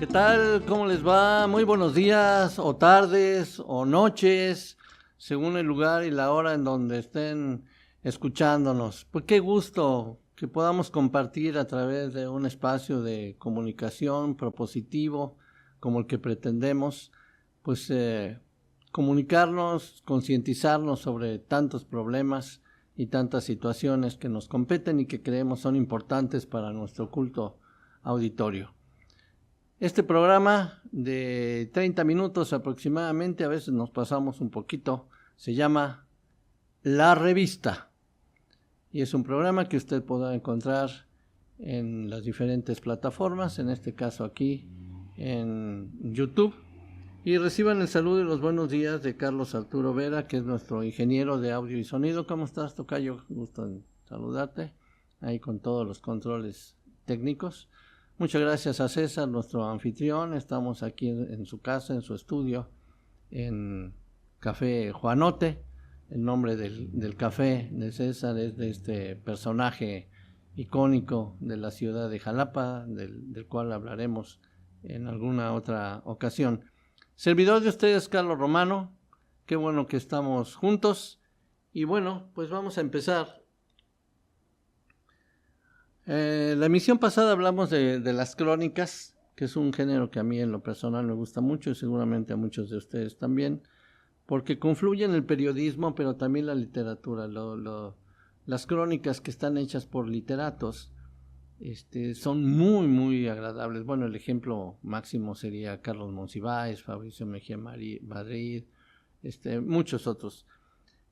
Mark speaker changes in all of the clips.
Speaker 1: ¿Qué tal? ¿Cómo les va? Muy buenos días, o tardes, o noches, según el lugar y la hora en donde estén escuchándonos. Pues qué gusto que podamos compartir a través de un espacio de comunicación propositivo como el que pretendemos, pues comunicarnos, concientizarnos sobre tantos problemas y tantas situaciones que nos competen y que creemos son importantes para nuestro culto auditorio. Este programa de 30 minutos aproximadamente, a veces nos pasamos un poquito, se llama La Revista. Y es un programa que usted podrá encontrar en las diferentes plataformas, en este caso aquí en YouTube. Y reciban el saludo y los buenos días de Carlos Arturo Vera, que es nuestro ingeniero de audio y sonido. ¿Cómo estás, tocayo? Gusto en saludarte, ahí con todos los controles técnicos. Muchas gracias a César, nuestro anfitrión. Estamos aquí en su casa, en su estudio, en Café Juanote. El nombre del café de César es de este personaje icónico de la ciudad de Jalapa, del cual hablaremos en alguna otra ocasión. Servidor de ustedes, Carlos Romano. Qué bueno que estamos juntos. Y bueno, pues vamos a empezar. La emisión pasada hablamos de las crónicas, que es un género que a mí en lo personal me gusta mucho y seguramente a muchos de ustedes también, porque confluye en el periodismo, pero también la literatura. Las crónicas que están hechas por literatos son muy, muy agradables. Bueno, el ejemplo máximo sería Carlos Monsiváis, Fabricio Mejía Madrid, muchos otros.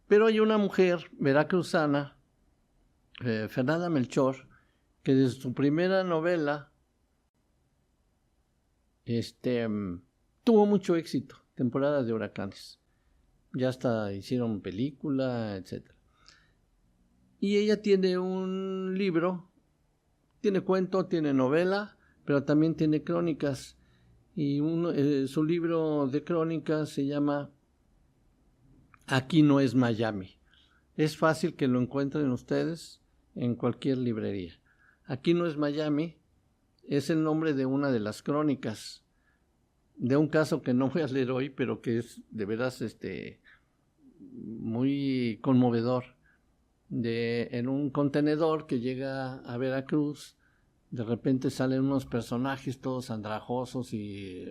Speaker 1: Pero hay una mujer veracruzana, Fernanda Melchor, que desde su primera novela tuvo mucho éxito, Temporada de Huracanes. Ya hasta hicieron película, etc. Y ella tiene un libro, tiene cuento, tiene novela, pero también tiene crónicas. Y su libro de crónicas se llama Aquí no es Miami. Es fácil que lo encuentren ustedes en cualquier librería. Aquí no es Miami, es el nombre de una de las crónicas, de un caso que no voy a leer hoy, pero que es de veras muy conmovedor. En un contenedor que llega a Veracruz, de repente salen unos personajes todos andrajosos y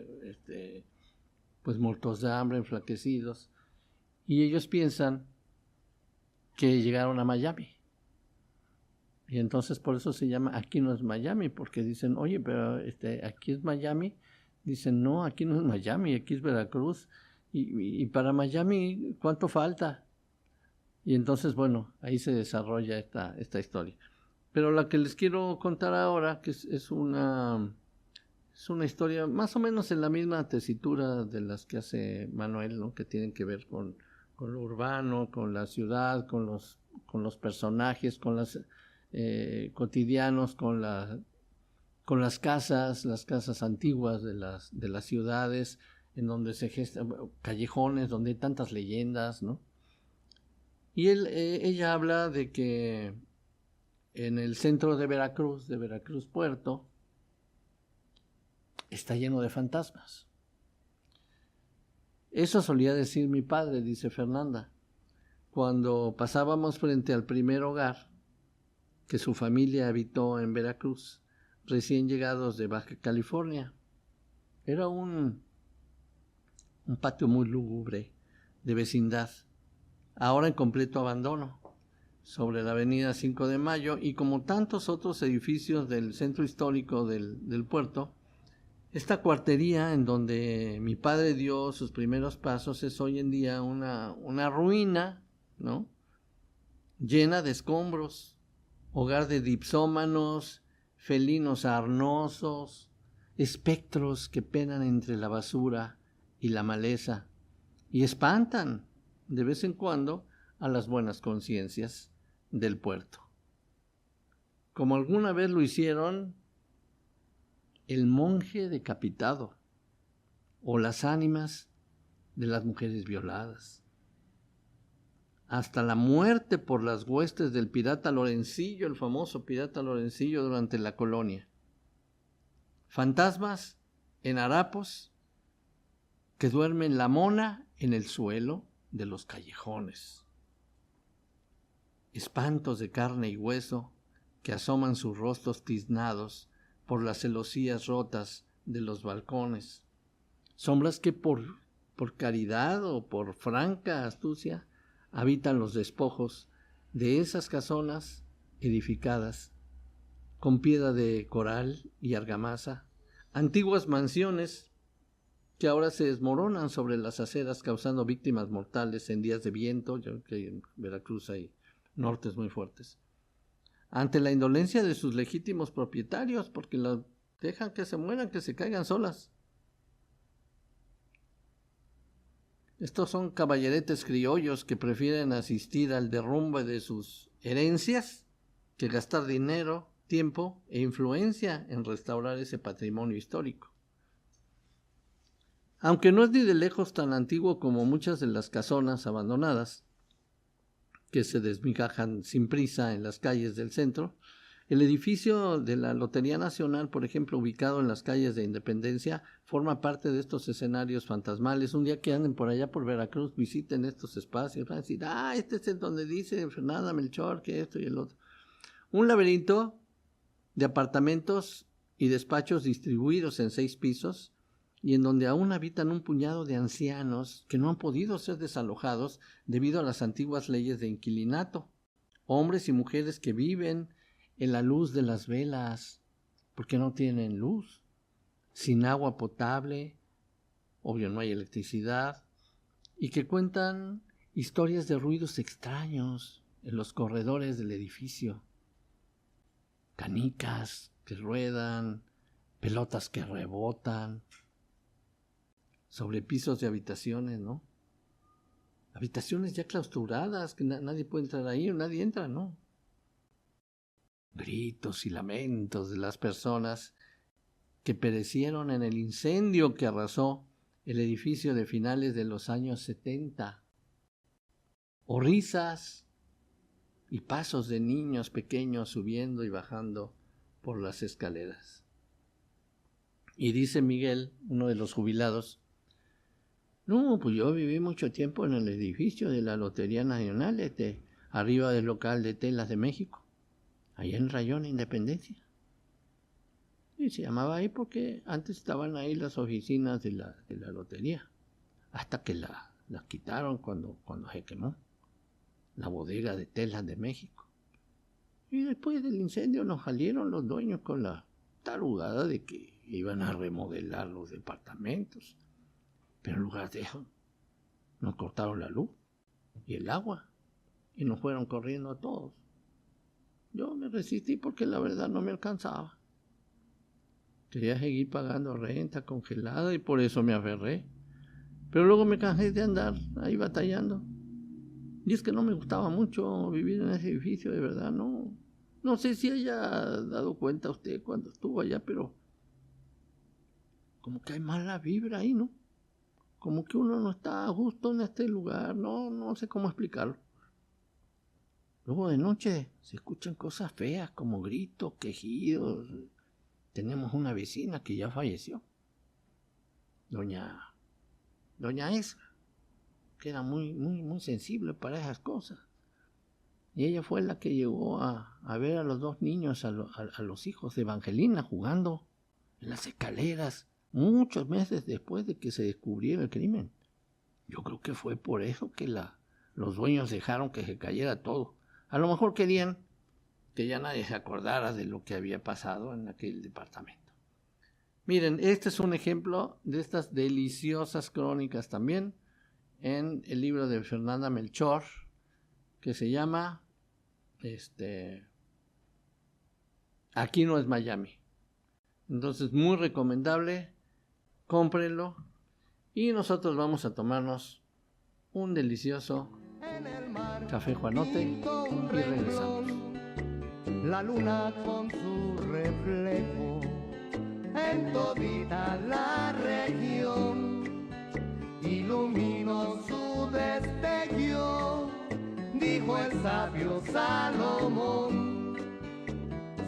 Speaker 1: pues muertos de hambre, enflaquecidos, y ellos piensan que llegaron a Miami. Y entonces por eso se llama Aquí no es Miami, porque dicen, oye, pero aquí es Miami. Dicen, no, aquí no es Miami, aquí es Veracruz. Y para Miami, ¿cuánto falta? Y entonces, bueno, ahí se desarrolla esta historia. Pero la que les quiero contar ahora, que es una historia más o menos en la misma tesitura de las que hace Manuel, ¿no? Que tienen que ver con lo urbano, con la ciudad, con los personajes, con las cotidianos, con las casas antiguas de las ciudades, en donde se gestan callejones, donde hay tantas leyendas, ¿no? Y ella habla de que en el centro de Veracruz Puerto, está lleno de fantasmas. Eso solía decir mi padre, dice Fernanda, cuando pasábamos frente al primer hogar que su familia habitó en Veracruz, recién llegados de Baja California. Era un patio muy lúgubre de vecindad, ahora en completo abandono, sobre la avenida 5 de Mayo, y como tantos otros edificios del centro histórico del puerto, esta cuartería en donde mi padre dio sus primeros pasos es hoy en día una ruina, ¿no? Llena de escombros, hogar de dipsómanos, felinos arnosos, espectros que penan entre la basura y la maleza y espantan de vez en cuando a las buenas conciencias del puerto, como alguna vez lo hicieron el monje decapitado o las ánimas de las mujeres violadas, hasta la muerte por las huestes del pirata Lorencillo, el famoso pirata Lorencillo durante la colonia. Fantasmas en harapos, que duermen la mona en el suelo de los callejones. Espantos de carne y hueso que asoman sus rostros tiznados por las celosías rotas de los balcones. Sombras que por caridad o por franca astucia habitan los despojos de esas casonas edificadas con piedra de coral y argamasa, antiguas mansiones que ahora se desmoronan sobre las aceras causando víctimas mortales en días de viento, ya que en Veracruz hay nortes muy fuertes, ante la indolencia de sus legítimos propietarios, porque las dejan que se mueran, que se caigan solas. Estos son caballeretes criollos que prefieren asistir al derrumbe de sus herencias que gastar dinero, tiempo e influencia en restaurar ese patrimonio histórico. Aunque no es ni de lejos tan antiguo como muchas de las casonas abandonadas que se desmigajan sin prisa en las calles del centro, el edificio de la Lotería Nacional, por ejemplo, ubicado en las calles de Independencia, forma parte de estos escenarios fantasmales. Un día que anden por allá por Veracruz, visiten estos espacios, van a decir, este es el donde dice Fernanda Melchor que esto y el otro. Un laberinto de apartamentos y despachos distribuidos en 6 pisos, y en donde aún habitan un puñado de ancianos que no han podido ser desalojados debido a las antiguas leyes de inquilinato. Hombres y mujeres que viven en la luz de las velas, porque no tienen luz, sin agua potable, obvio no hay electricidad, y que cuentan historias de ruidos extraños en los corredores del edificio. Canicas que ruedan, pelotas que rebotan, sobre pisos de habitaciones, ¿no? Habitaciones ya clausuradas, que nadie puede entrar ahí, o nadie entra, ¿no? Gritos y lamentos de las personas que perecieron en el incendio que arrasó el edificio de finales de los años 70. O risas y pasos de niños pequeños subiendo y bajando por las escaleras. Y dice Miguel, uno de los jubilados, no, pues yo viví mucho tiempo en el edificio de la Lotería Nacional, arriba del local de telas de México, allá en Rayón Independencia. Y se llamaba ahí porque antes estaban ahí las oficinas de la lotería, hasta que la quitaron cuando se quemó la bodega de telas de México. Y después del incendio nos salieron los dueños con la tarugada de que iban a remodelar los departamentos. Pero en lugar de eso, nos cortaron la luz y el agua y nos fueron corriendo a todos. Yo me resistí porque la verdad no me alcanzaba. Quería seguir pagando renta congelada y por eso me aferré. Pero luego me cansé de andar ahí batallando. Y es que no me gustaba mucho vivir en ese edificio, de verdad, no. No sé si haya dado cuenta usted cuando estuvo allá, pero como que hay mala vibra ahí, ¿no? Como que uno no está justo en este lugar, no sé cómo explicarlo. Luego de noche se escuchan cosas feas como gritos, quejidos. Tenemos una vecina que ya falleció, doña Esa, que era muy sensible para esas cosas. Y ella fue la que llegó a ver a los 2 niños, a los hijos de Evangelina, jugando en las escaleras, muchos meses después de que se descubriera el crimen. Yo creo que fue por eso que los dueños dejaron que se cayera todo. A lo mejor querían que ya nadie se acordara de lo que había pasado en aquel departamento. Miren, este es un ejemplo de estas deliciosas crónicas también en el libro de Fernanda Melchor, que se llama Aquí no es Miami. Entonces, muy recomendable, cómprenlo y nosotros vamos a tomarnos un delicioso café Juanote y regresamos.
Speaker 2: La luna con su reflejo en todita la región iluminó su destello, dijo el sabio Salomón,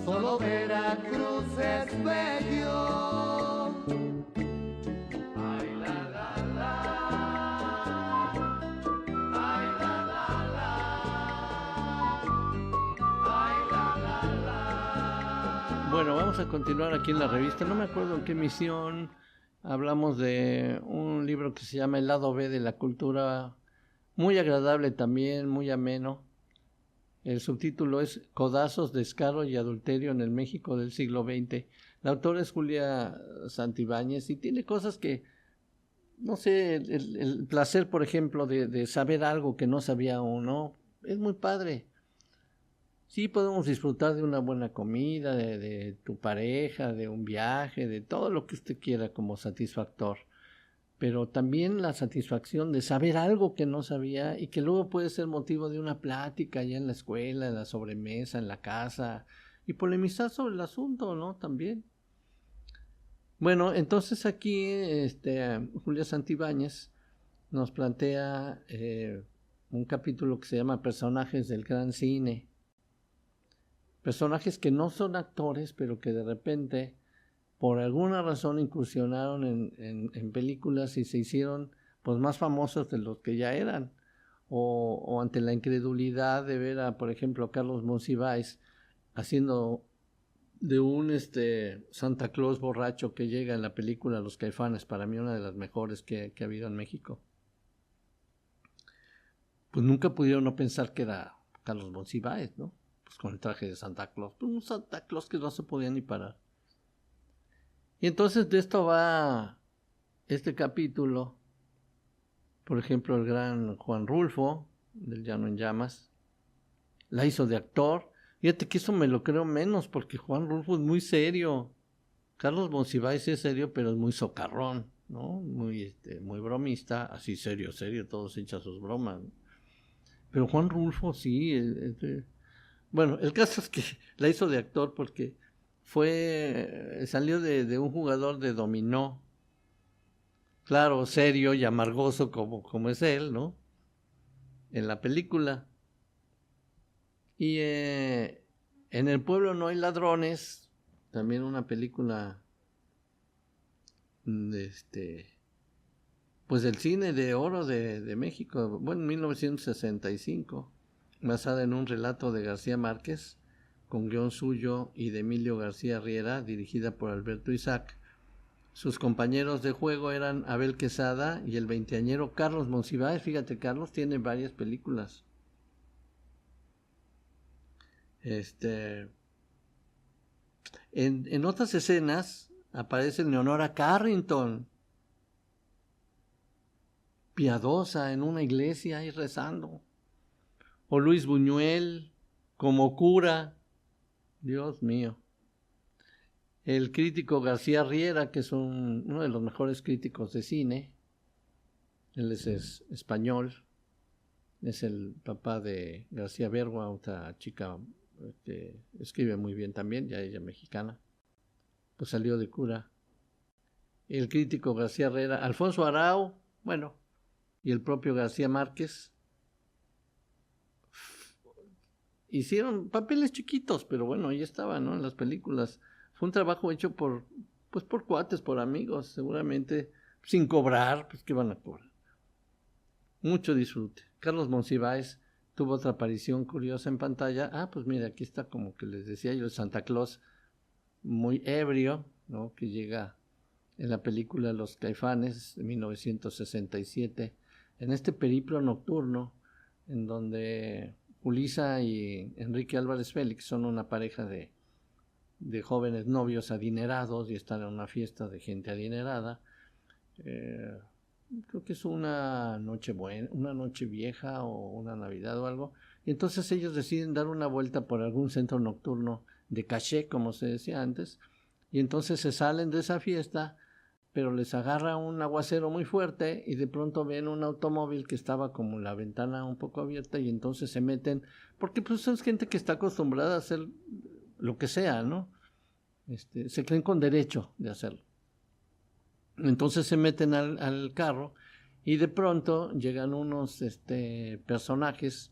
Speaker 2: solo Veracruz es bello.
Speaker 1: Bueno, vamos a continuar aquí en la revista. No me acuerdo en qué emisión hablamos de un libro que se llama El lado B de la cultura, muy agradable también, muy ameno. El subtítulo es Codazos, descaro y adulterio en el México del siglo XX. La autora es Julia Santibáñez y tiene cosas que, no sé, el placer, por ejemplo, de saber algo que no sabía uno, es muy padre. Sí, podemos disfrutar de una buena comida, de tu pareja, de un viaje, de todo lo que usted quiera como satisfactor. Pero también la satisfacción de saber algo que no sabía y que luego puede ser motivo de una plática ya en la escuela, en la sobremesa, en la casa, y polemizar sobre el asunto, ¿no? También. Bueno, entonces aquí Julia Santibáñez nos plantea un capítulo que se llama Personajes del Gran Cine. Personajes que no son actores, pero que de repente, por alguna razón, incursionaron en películas y se hicieron pues más famosos de los que ya eran. O ante la incredulidad de ver a, por ejemplo, a Carlos Monsiváis haciendo de un Santa Claus borracho que llega en la película Los Caifanes, para mí una de las mejores que ha habido en México. Pues nunca pudieron no pensar que era Carlos Monsiváis, ¿no? Pues con el traje de Santa Claus. Pues un Santa Claus que no se podía ni parar. Y entonces de esto va este capítulo. Por ejemplo, el gran Juan Rulfo, del Llano en Llamas, la hizo de actor. Fíjate que eso me lo creo menos, porque Juan Rulfo es muy serio. Carlos Monsiváis es serio, pero es muy socarrón, ¿no? Muy bromista, así serio, todos echan sus bromas, ¿no? Pero Juan Rulfo sí. Bueno, el caso es que la hizo de actor porque salió de un jugador de dominó, claro, serio y amargoso como es él, ¿no? En la película. Y en El pueblo no hay ladrones, también una película pues del cine de oro de México, bueno, en 1965, basada en un relato de García Márquez, con guión suyo y de Emilio García Riera, dirigida por Alberto Isaac. Sus compañeros de juego eran Abel Quesada y el veinteañero Carlos Monsiváis. Fíjate, Carlos tiene varias películas. En otras escenas aparece Leonora Carrington, piadosa en una iglesia y rezando. O Luis Buñuel como cura. Dios mío. El crítico García Riera, que es uno de los mejores críticos de cine. Él es español. Es el papá de García Bergua, otra chica que escribe muy bien también, ya ella mexicana. Pues salió de cura. El crítico García Riera, Alfonso Arau, bueno, y el propio García Márquez hicieron papeles chiquitos, pero bueno, ahí estaban, ¿no? En las películas. Fue un trabajo hecho por cuates, por amigos, seguramente, sin cobrar, pues ¿qué van a cobrar? Mucho disfrute. Carlos Monsiváis tuvo otra aparición curiosa en pantalla. Ah, pues mira, aquí está como que les decía yo, el Santa Claus muy ebrio, ¿no? Que llega en la película Los Caifanes de 1967, en este periplo nocturno, en donde Ulisa y Enrique Álvarez Félix son una pareja de jóvenes novios adinerados y están en una fiesta de gente adinerada. Creo que es una noche vieja o una Navidad o algo. Y entonces ellos deciden dar una vuelta por algún centro nocturno de caché, como se decía antes. Y entonces se salen de esa fiesta, pero les agarra un aguacero muy fuerte y de pronto ven un automóvil que estaba como la ventana un poco abierta y entonces se meten, porque pues es gente que está acostumbrada a hacer lo que sea, ¿no? Se creen con derecho de hacerlo. Entonces se meten al carro y de pronto llegan unos personajes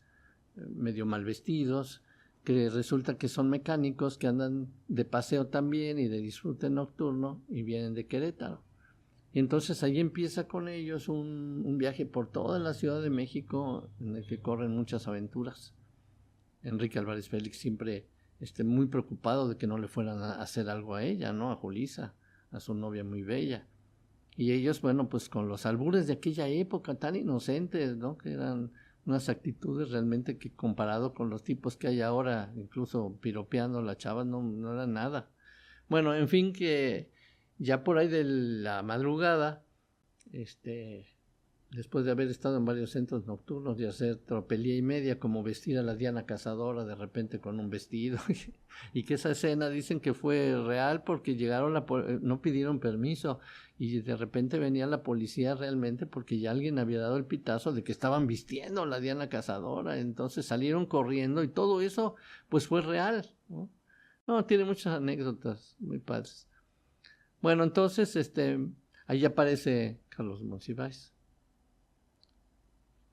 Speaker 1: medio mal vestidos, que resulta que son mecánicos que andan de paseo también y de disfrute nocturno y vienen de Querétaro. Y entonces ahí empieza con ellos un viaje por toda la Ciudad de México en el que corren muchas aventuras. Enrique Álvarez Félix siempre muy preocupado de que no le fueran a hacer algo a ella, ¿no? A Julissa, a su novia muy bella. Y ellos, bueno, pues con los albures de aquella época tan inocentes, ¿no? Que eran unas actitudes realmente que comparado con los tipos que hay ahora, incluso piropeando a las chavas, no era nada. Bueno, en fin, que ya por ahí de la madrugada, después de haber estado en varios centros nocturnos y hacer tropelía y media, como vestir a la Diana Cazadora de repente con un vestido, y que esa escena dicen que fue real porque llegaron, no pidieron permiso, y de repente venía la policía realmente porque ya alguien había dado el pitazo de que estaban vistiendo a la Diana Cazadora, entonces salieron corriendo y todo eso pues fue real, ¿no? No, tiene muchas anécdotas muy padres. Bueno, entonces, ahí aparece Carlos Monsiváis.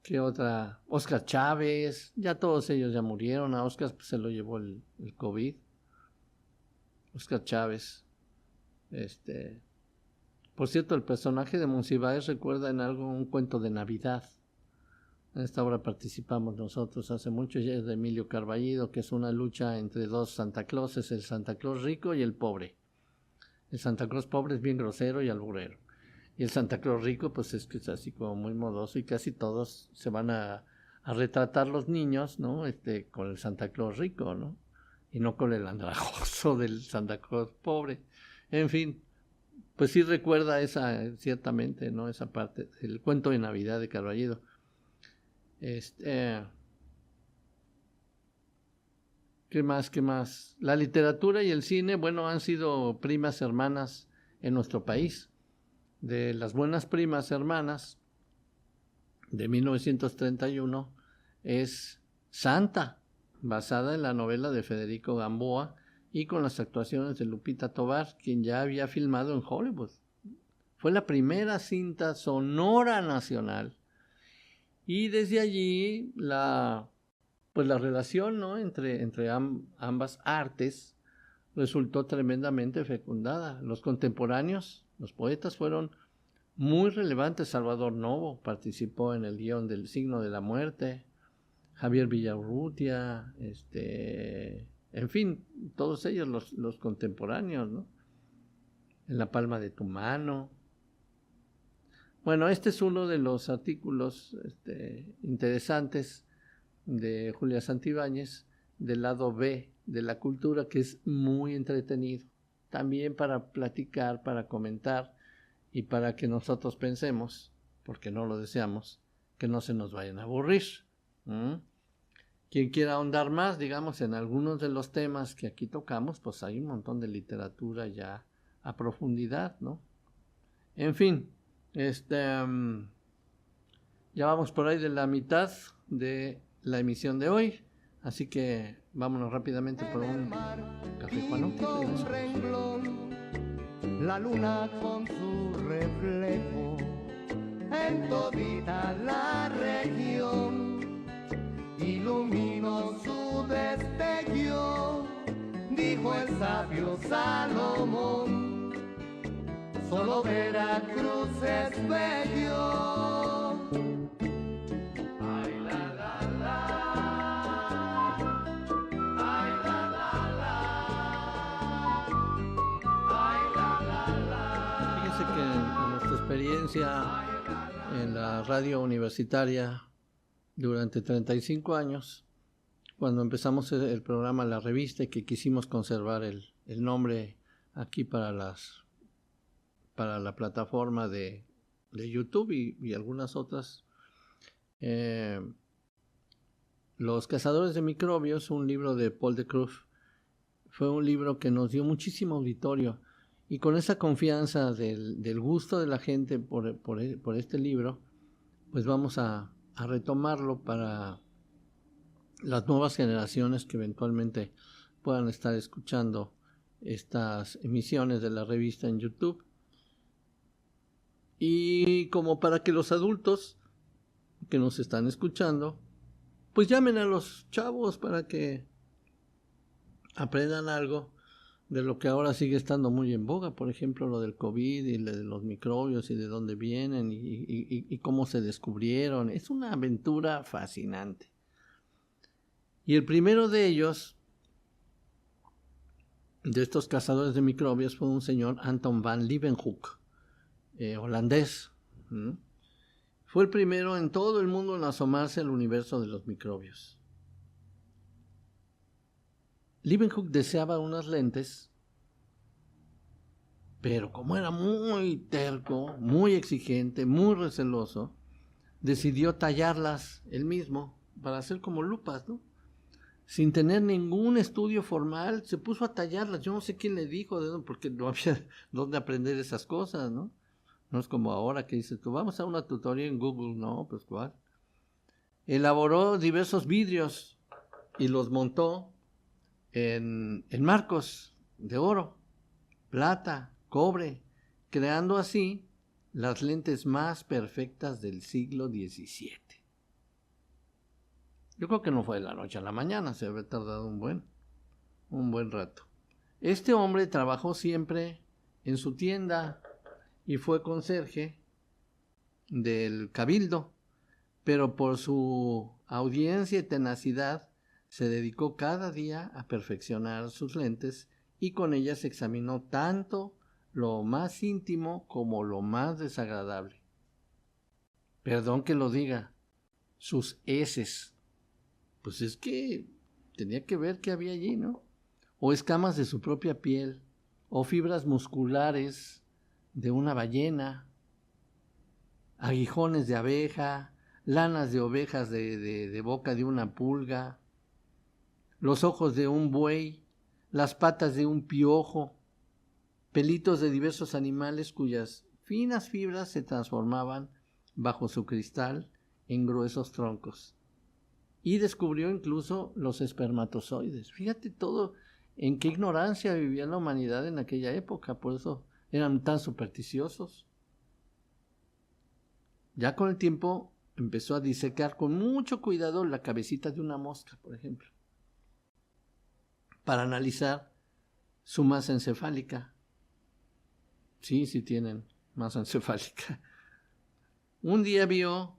Speaker 1: ¿Qué otra? Oscar Chávez, ya todos ellos ya murieron. A Oscar pues, se lo llevó el COVID. Oscar Chávez. Por cierto, el personaje de Monsiváis recuerda en algo un cuento de Navidad. En esta obra participamos nosotros hace mucho, ya es de Emilio Carballido, que es una lucha entre dos Santa Clauses, el Santa Claus rico y el pobre. El Santa Claus pobre es bien grosero y alburero. Y el Santa Claus rico, pues es que es así como muy modoso y casi todos se van a retratar los niños, ¿no? Con el Santa Claus rico, ¿no? Y no con el andrajoso del Santa Claus pobre. En fin, pues sí recuerda ciertamente, ¿no? Esa parte, el cuento de Navidad de Carballido. ¿Qué más? La literatura y el cine, bueno, han sido primas hermanas en nuestro país. De las buenas primas hermanas de 1931 es Santa, basada en la novela de Federico Gamboa y con las actuaciones de Lupita Tovar, quien ya había filmado en Hollywood. Fue la primera cinta sonora nacional y desde allí la relación, ¿no? entre ambas artes resultó tremendamente fecundada. Los contemporáneos, los poetas fueron muy relevantes. Salvador Novo participó en el guión del Signo de la Muerte, Javier Villaurrutia, en fin, todos ellos los contemporáneos, ¿no? En la palma de tu mano. Bueno, este es uno de los artículos interesantes de Julia Santibáñez, del lado B de la cultura, que es muy entretenido, también para platicar, para comentar y para que nosotros pensemos, porque no lo deseamos, que no se nos vayan a aburrir. Quien quiera ahondar más, digamos, en algunos de los temas que aquí tocamos, pues hay un montón de literatura ya a profundidad, ¿no? En fin, ya vamos por ahí de la mitad de la emisión de hoy, así que vámonos rápidamente por un café Juano.
Speaker 2: La luna con su reflejo en todita la región iluminó su destello, dijo el sabio Salomón, solo Veracruz es bello. Ay, la, la, la. Ay, la, la, la. Ay, la, la, la.
Speaker 1: Fíjense que en nuestra experiencia en la radio universitaria durante 35 años, cuando empezamos el programa La Revista y que quisimos conservar el nombre aquí para la plataforma de YouTube y algunas otras, Los Cazadores de Microbios, un libro de Paul de Cruz, fue un libro que nos dio muchísimo auditorio, y con esa confianza del gusto de la gente por este libro, pues vamos a retomarlo para las nuevas generaciones que eventualmente puedan estar escuchando estas emisiones de la revista en YouTube, y como para que los adultos que nos están escuchando pues llamen a los chavos para que aprendan algo de lo que ahora sigue estando muy en boga, por ejemplo lo del COVID y de los microbios y de dónde vienen y cómo se descubrieron. Es una aventura fascinante. Y el primero de ellos de estos cazadores de microbios fue un señor Anton van Leeuwenhoek, holandés. Fue el primero en todo el mundo en asomarse al universo de los microbios. Leeuwenhoek deseaba unas lentes, pero como era muy terco, muy exigente, muy receloso, decidió tallarlas él mismo para hacer como lupas, ¿no? Sin tener ningún estudio formal, se puso a tallarlas. Yo no sé quién le dijo, porque no había dónde aprender esas cosas, ¿no? No es como ahora que dices tú, vamos a una tutoría en Google, no, pues cuál. Elaboró diversos vidrios y los montó en marcos de oro, plata, cobre, creando así las lentes más perfectas del siglo XVII. Yo creo que no fue de la noche a la mañana, se había tardado un buen rato. Este hombre trabajó siempre en su tienda y fue conserje del cabildo, pero por su audiencia y tenacidad se dedicó cada día a perfeccionar sus lentes y con ellas examinó tanto lo más íntimo como lo más desagradable. Perdón que lo diga, sus heces. Pues es que tenía que ver qué había allí, ¿no? O escamas de su propia piel, o fibras musculares de una ballena, aguijones de abeja, lanas de ovejas de boca de una pulga, los ojos de un buey, las patas de un piojo, pelitos de diversos animales cuyas finas fibras se transformaban bajo su cristal en gruesos troncos. Y descubrió incluso los espermatozoides. Fíjate todo en qué ignorancia vivía la humanidad en aquella época, por eso eran tan supersticiosos. Ya con el tiempo empezó a disecar con mucho cuidado la cabecita de una mosca, por ejemplo, para analizar su masa encefálica. Sí tienen masa encefálica. Un día vio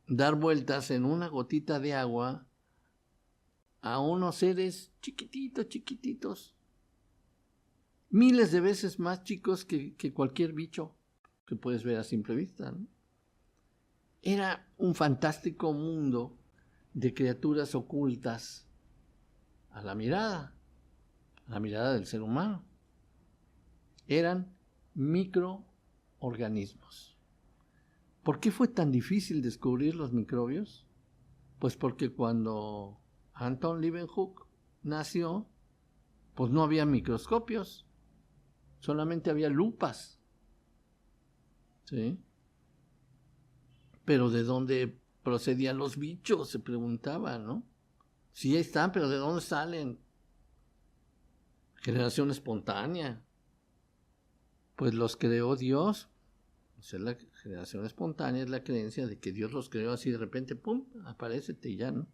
Speaker 1: dar vueltas en una gotita de agua a unos seres chiquititos, miles de veces más chicos que cualquier bicho que puedes ver a simple vista, ¿no? Era un fantástico mundo de criaturas ocultas a la mirada del ser humano. Eran microorganismos. ¿Por qué fue tan difícil descubrir los microbios? Pues porque cuando Anton Leeuwenhoek nació, pues no había microscopios, solamente había lupas. ¿Sí? Pero ¿de dónde procedían los bichos? Se preguntaba, ¿no? Sí, ahí están, pero ¿de dónde salen? Generación espontánea. Pues los creó Dios. O sea, la generación espontánea es la creencia de que Dios los creó así de repente, ¡pum!, aparécete y ya, ¿no?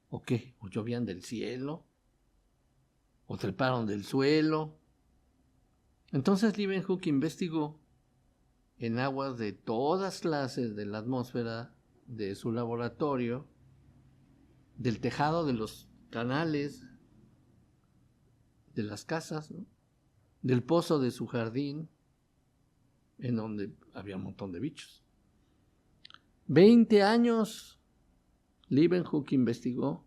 Speaker 1: ¿O qué? ¿O llovían del cielo? ¿O treparon del suelo? Entonces Leeuwenhoek investigó en aguas de todas clases de la atmósfera de su laboratorio, del tejado de los canales, de las casas, ¿no?, del pozo de su jardín, en donde había un montón de bichos. 20 años Leeuwenhoek investigó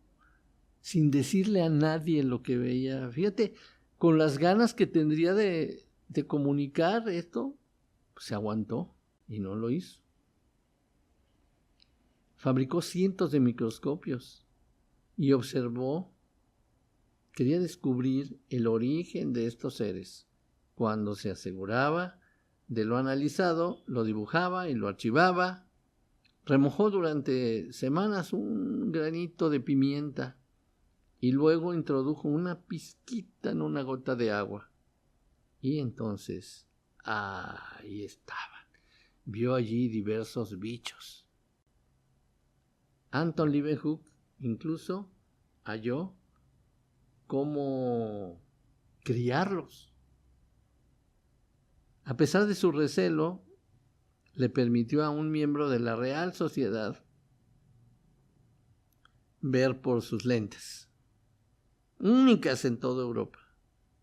Speaker 1: sin decirle a nadie lo que veía. Fíjate, con las ganas que tendría de comunicar esto, se aguantó y no lo hizo. Fabricó cientos de microscopios y observó, quería descubrir el origen de estos seres. Cuando se aseguraba de lo analizado, lo dibujaba y lo archivaba. Remojó durante semanas un granito de pimienta y luego introdujo una pizquita en una gota de agua. Y entonces, ahí estaban. Vio allí diversos bichos. Anton Leeuwenhoek incluso halló cómo criarlos. A pesar de su recelo, le permitió a un miembro de la Real Sociedad ver por sus lentes, únicas en toda Europa.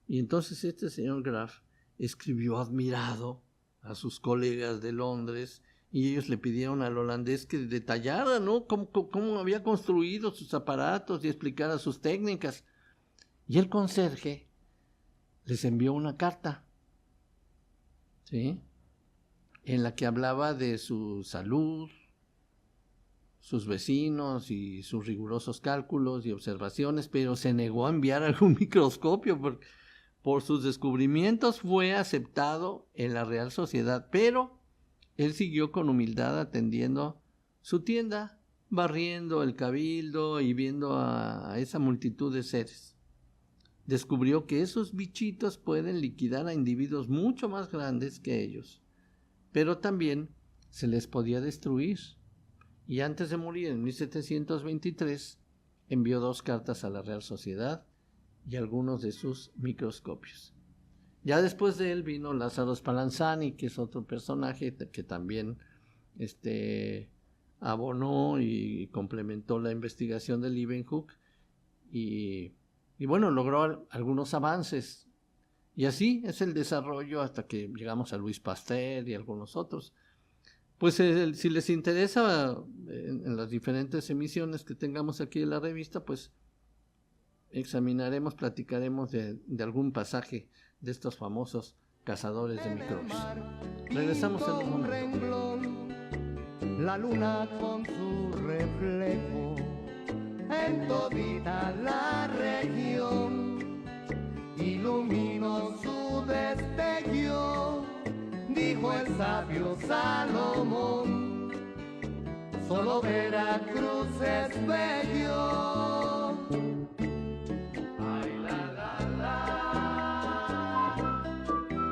Speaker 1: Y entonces este señor Graf escribió admirado a sus colegas de Londres, y ellos le pidieron al holandés que detallara, ¿no?, cómo había construido sus aparatos y explicara sus técnicas. Y el conserje les envió una carta, ¿sí?, en la que hablaba de su salud, sus vecinos y sus rigurosos cálculos y observaciones, pero se negó a enviar algún microscopio porque por sus descubrimientos fue aceptado en la Real Sociedad, pero él siguió con humildad atendiendo su tienda, barriendo el cabildo y viendo a esa multitud de seres. Descubrió que esos bichitos pueden liquidar a individuos mucho más grandes que ellos, pero también se les podía destruir. Y antes de morir en 1723 envió 2 cartas a la Real Sociedad y algunos de sus microscopios. Ya después de él vino Lázaro Spallanzani, que es otro personaje que también abonó y complementó la investigación de Leeuwenhoek y bueno, logró algunos avances. Y así es el desarrollo hasta que llegamos a Louis Pasteur y algunos otros. Pues si les interesa en las diferentes emisiones que tengamos aquí en la revista, pues examinaremos, platicaremos de algún pasaje de estos famosos cazadores de microbios. Regresamos en un momento.
Speaker 2: La luna con su reflejo en todita la región iluminó su destello, dijo el sabio Salomón, solo Veracruz es bello. Ay, la, la, la.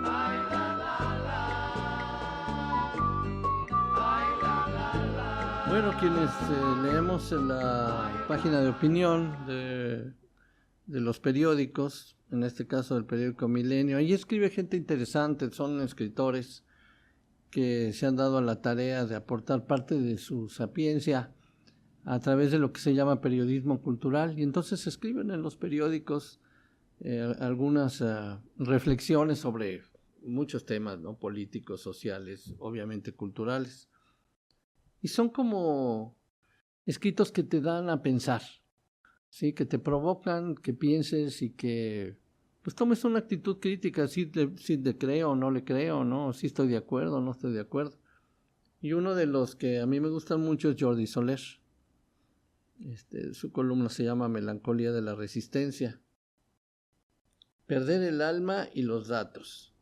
Speaker 2: Ay, la, la, la. Ay, la, la, la.
Speaker 1: Bueno, quienes leemos en la página de opinión de los periódicos, en este caso del periódico Milenio, ahí escribe gente interesante, son escritores que se han dado a la tarea de aportar parte de su sapiencia a través de lo que se llama periodismo cultural, y entonces escriben en los periódicos algunas reflexiones sobre muchos temas, ¿no?, políticos, sociales, obviamente culturales, y son como escritos que te dan a pensar, ¿sí?, que te provocan que pienses y que pues tomes una actitud crítica, si le creo o no le creo, ¿no?, si estoy de acuerdo o no estoy de acuerdo. Y uno de los que a mí me gustan mucho es Jordi Soler. Su columna se llama Melancolía de la Resistencia. Perder el alma y los datos.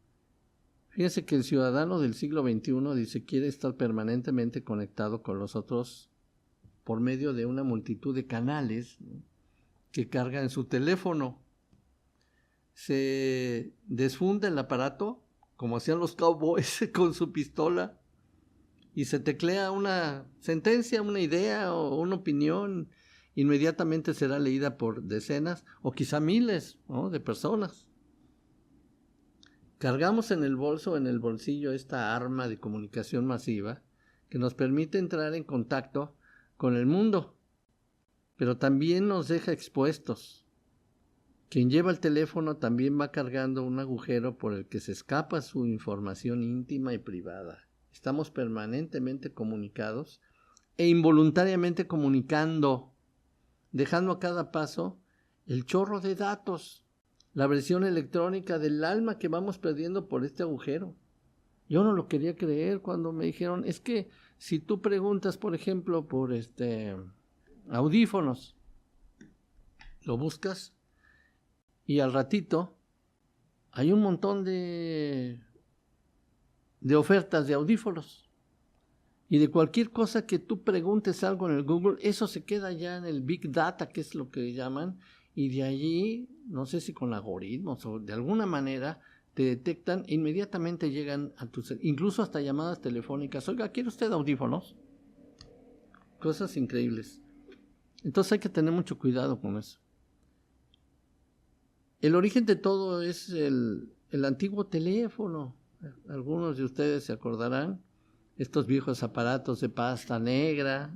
Speaker 1: Fíjense que el ciudadano del siglo XXI dice quiere estar permanentemente conectado con los otros por medio de una multitud de canales, ¿no?, que carga en su teléfono. Se desfunda el aparato, como hacían los cowboys con su pistola, y se teclea una sentencia, una idea o una opinión, inmediatamente será leída por decenas o quizá miles, ¿no?, de personas. Cargamos en el bolso, en el bolsillo, esta arma de comunicación masiva que nos permite entrar en contacto con el mundo, pero también nos deja expuestos. Quien lleva el teléfono también va cargando un agujero por el que se escapa su información íntima y privada. Estamos permanentemente comunicados e involuntariamente comunicando, dejando a cada paso el chorro de datos, la versión electrónica del alma que vamos perdiendo por este agujero. Yo no lo quería creer cuando me dijeron, es que si tú preguntas, por ejemplo, por audífonos, lo buscas y al ratito hay un montón de ofertas de audífonos. Y de cualquier cosa que tú preguntes algo en el Google, eso se queda ya en el Big Data, que es lo que llaman, y de allí, no sé si con algoritmos o de alguna manera, te detectan e inmediatamente llegan a tus, incluso hasta llamadas telefónicas. Oiga, ¿quiere usted audífonos? Cosas increíbles. Entonces hay que tener mucho cuidado con eso. El origen de todo es el antiguo teléfono. Algunos de ustedes se acordarán, estos viejos aparatos de pasta negra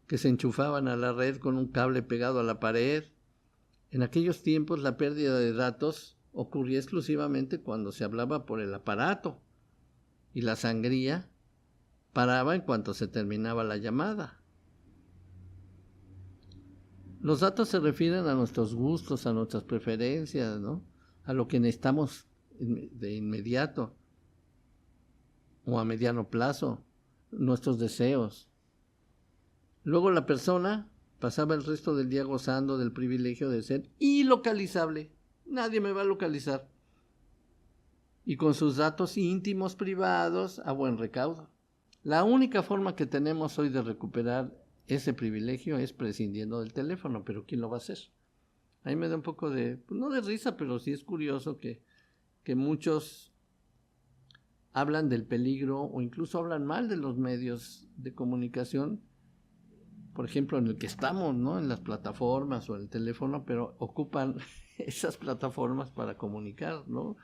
Speaker 1: que se enchufaban a la red con un cable pegado a la pared. En aquellos tiempos la pérdida de datos ocurría exclusivamente cuando se hablaba por el aparato y la sangría paraba en cuanto se terminaba la llamada. Los datos se refieren a nuestros gustos, a nuestras preferencias, ¿no? A lo que necesitamos de inmediato o a mediano plazo, nuestros deseos. Luego la persona pasaba el resto del día gozando del privilegio de ser ilocalizable. Nadie me va a localizar. Y con sus datos íntimos privados a buen recaudo. La única forma que tenemos hoy de recuperar ese privilegio es prescindiendo del teléfono, pero ¿quién lo va a hacer? A mí me da un poco de, pues no de risa, pero sí es curioso que muchos hablan del peligro o incluso hablan mal de los medios de comunicación, por ejemplo, en el que estamos, ¿no? En las plataformas o en el teléfono, pero ocupan esas plataformas para comunicar, ¿no?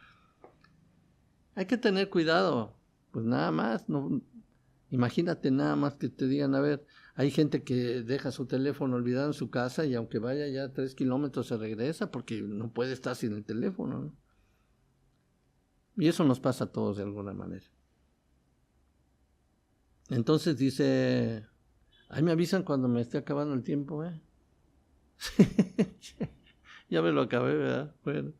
Speaker 1: Hay que tener cuidado, pues nada más, no, imagínate nada más que te digan, a ver, hay gente que deja su teléfono olvidado en su casa y aunque vaya ya 3 kilómetros se regresa porque no puede estar sin el teléfono, ¿no? Y eso nos pasa a todos de alguna manera. Entonces dice, ahí me avisan cuando me esté acabando el tiempo, ¿eh? Ya me lo acabé, ¿verdad? Bueno,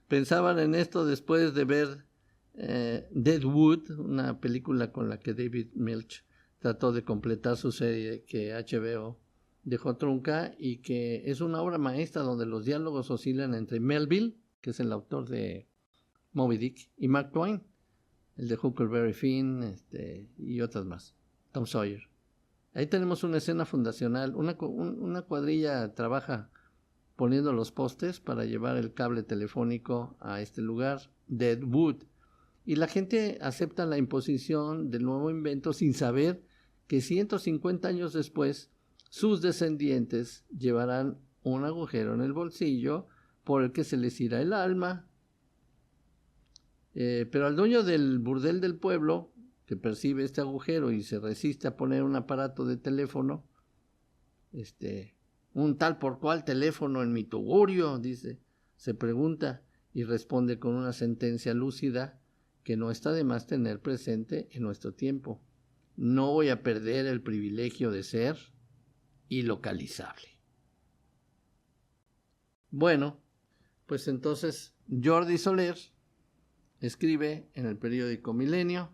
Speaker 1: pensaban en esto después de ver Deadwood, una película con la que David Milch trató de completar su serie que HBO dejó trunca y que es una obra maestra donde los diálogos oscilan entre Melville, que es el autor de Moby Dick, y Mark Twain, el de Huckleberry Finn, y otras más, Tom Sawyer. Ahí tenemos una escena fundacional, una cuadrilla trabaja poniendo los postes para llevar el cable telefónico a este lugar, Deadwood, y la gente acepta la imposición del nuevo invento sin saber que 150 años después sus descendientes llevarán un agujero en el bolsillo por el que se les irá el alma. Pero al dueño del burdel del pueblo, que percibe este agujero y se resiste a poner un aparato de teléfono, un tal por cual teléfono en mi tugurio, dice, se pregunta y responde con una sentencia lúcida que no está de más tener presente en nuestro tiempo. No voy a perder el privilegio de ser ilocalizable. Bueno, pues entonces Jordi Soler escribe en el periódico Milenio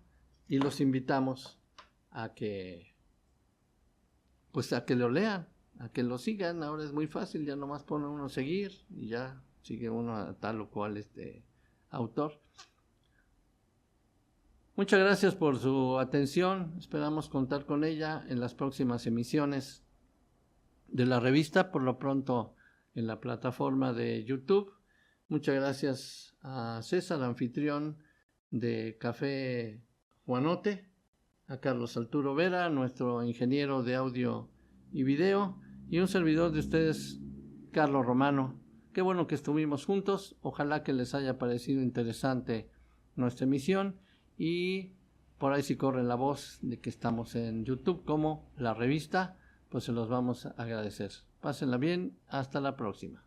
Speaker 1: y los invitamos a que lo lean, a que lo sigan. Ahora es muy fácil, ya nomás pone uno seguir y ya sigue uno a tal o cual autor. Muchas gracias por su atención. Esperamos contar con ella en las próximas emisiones de la revista, por lo pronto en la plataforma de YouTube. Muchas gracias a César, anfitrión de Café Juanote, a Carlos Arturo Vera, nuestro ingeniero de audio y video, y un servidor de ustedes, Carlos Romano. Qué bueno que estuvimos juntos. Ojalá que les haya parecido interesante nuestra emisión. Y por ahí si corre la voz de que estamos en YouTube como la revista, pues se los vamos a agradecer. Pásenla bien, hasta la próxima.